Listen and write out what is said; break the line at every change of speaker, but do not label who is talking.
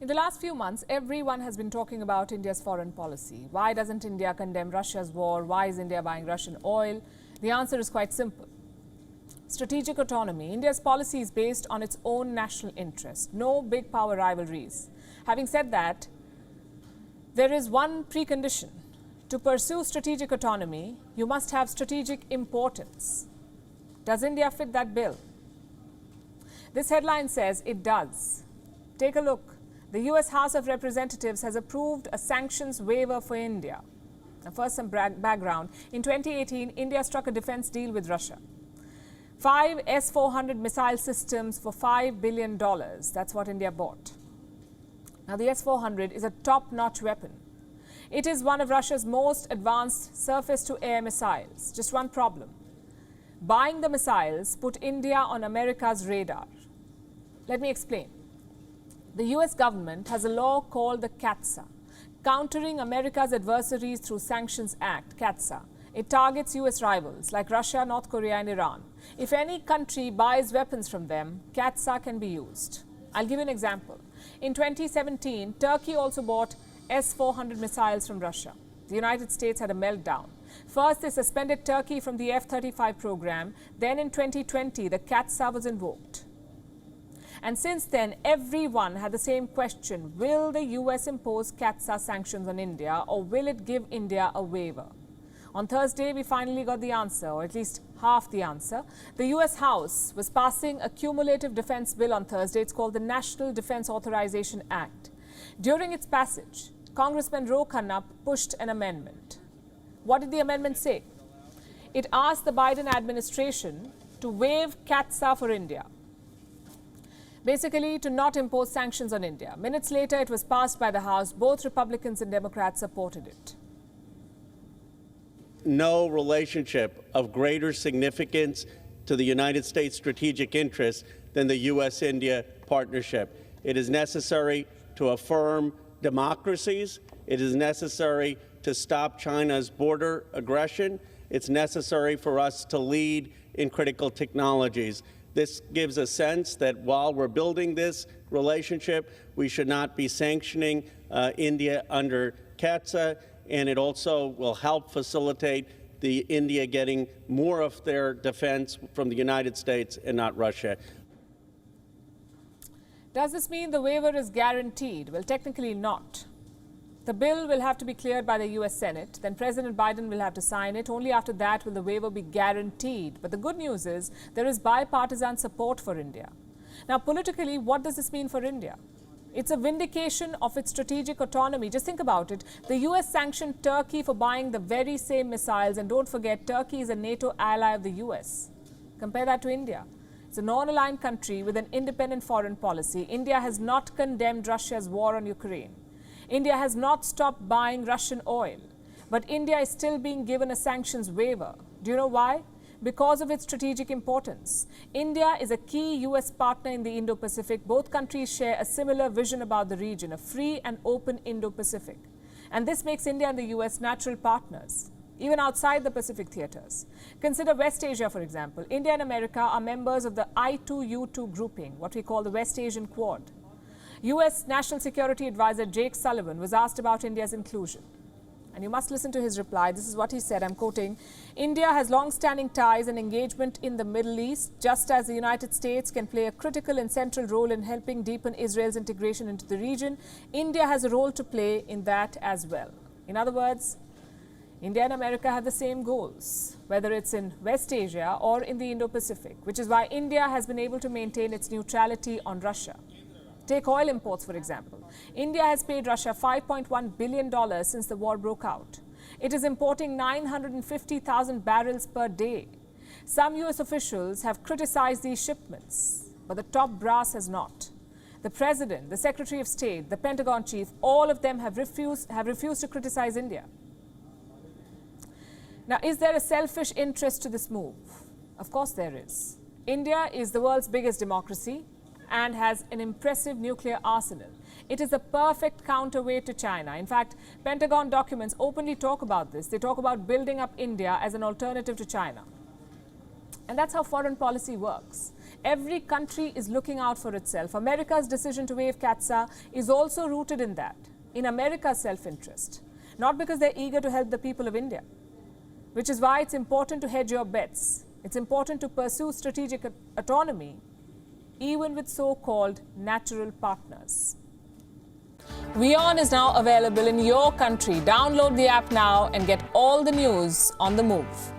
In the last few months, everyone has been talking about India's foreign policy. Why doesn't India condemn Russia's war? Why is India buying Russian oil? The answer is quite simple. Strategic autonomy. India's policy is based on its own national interest. No big power rivalries. Having said that, there is one precondition. To pursue strategic autonomy, you must have strategic importance. Does India fit that bill? This headline says it does. Take a look. The US House of Representatives has approved a sanctions waiver for India. Now, first, some background. In 2018, India struck a defense deal with Russia. 5 S-400 missile systems for $5 billion. That's what India bought. Now, the S-400 is a top-notch weapon. It is one of Russia's most advanced surface-to-air missiles. Just one problem. Buying the missiles put India on America's radar. Let me explain. The US government has a law called the CAATSA, Countering America's Adversaries Through Sanctions Act, CAATSA. It targets US rivals like Russia, North Korea and Iran. If any country buys weapons from them, CAATSA can be used. I'll give you an example. In 2017, Turkey also bought S-400 missiles from Russia. The United States had a meltdown. First, they suspended Turkey from the F-35 program. Then in 2020, the CAATSA was invoked. And since then, everyone had the same question. Will the US impose CAATSA sanctions on India, or will it give India a waiver? On Thursday, we finally got the answer, or at least half the answer. The US House was passing a cumulative defense bill on Thursday. It's called the National Defense Authorization Act. During its passage, Congressman Ro Khanna pushed an amendment. What did the amendment say? It asked the Biden administration to waive CAATSA for India. Basically, to not impose sanctions on India. Minutes later, it was passed by the House. Both Republicans and Democrats supported it.
No relationship of greater significance to the United States' strategic interests than the U.S.-India partnership. It is necessary to affirm democracies. It is necessary to stop China's border aggression. It's necessary for us to lead in critical technologies. This gives a sense that while we're building this relationship, we should not be sanctioning India under CAATSA, and it also will help facilitate the India getting more of their defense from the United States and not Russia.
Does this mean the waiver is guaranteed? Well, technically not. The bill will have to be cleared by the US Senate. Then President Biden will have to sign it. Only after that will the waiver be guaranteed. But the good news is there is bipartisan support for India. Now, politically, what does this mean for India? It's a vindication of its strategic autonomy. Just think about it. The US sanctioned Turkey for buying the very same missiles. And don't forget, Turkey is a NATO ally of the US. Compare that to India. It's a non-aligned country with an independent foreign policy. India has not condemned Russia's war on Ukraine. India has not stopped buying Russian oil. But India is still being given a sanctions waiver. Do you know why? Because of its strategic importance. India is a key US partner in the Indo-Pacific. Both countries share a similar vision about the region, a free and open Indo-Pacific. And this makes India and the US natural partners, even outside the Pacific theaters. Consider West Asia, for example. India and America are members of the I2U2 grouping, what we call the West Asian Quad. US National Security Advisor Jake Sullivan was asked about India's inclusion. And you must listen to his reply. This is what he said, I'm quoting, "India has long-standing ties and engagement in the Middle East, just as the United States can play a critical and central role in helping deepen Israel's integration into the region. India has a role to play in that as well." In other words, India and America have the same goals, whether it's in West Asia or in the Indo-Pacific, which is why India has been able to maintain its neutrality on Russia. Take oil imports, for example. India has paid Russia $5.1 billion since the war broke out. It is importing 950,000 barrels per day. Some US officials have criticized these shipments, but the top brass has not. The President, the Secretary of State, the Pentagon Chief, all of them have refused to criticize India. Now, is there a selfish interest to this move? Of course there is. India is the world's biggest democracy and has an impressive nuclear arsenal. It is a perfect counterweight to China. In fact, Pentagon documents openly talk about this. They talk about building up India as an alternative to China. And that's how foreign policy works. Every country is looking out for itself. America's decision to waive CAATSA is also rooted in that, in America's self-interest, not because they're eager to help the people of India, which is why it's important to hedge your bets. It's important to pursue strategic autonomy, even with so-called natural partners. WION is now available in your country. Download the app now and get all the news on the move.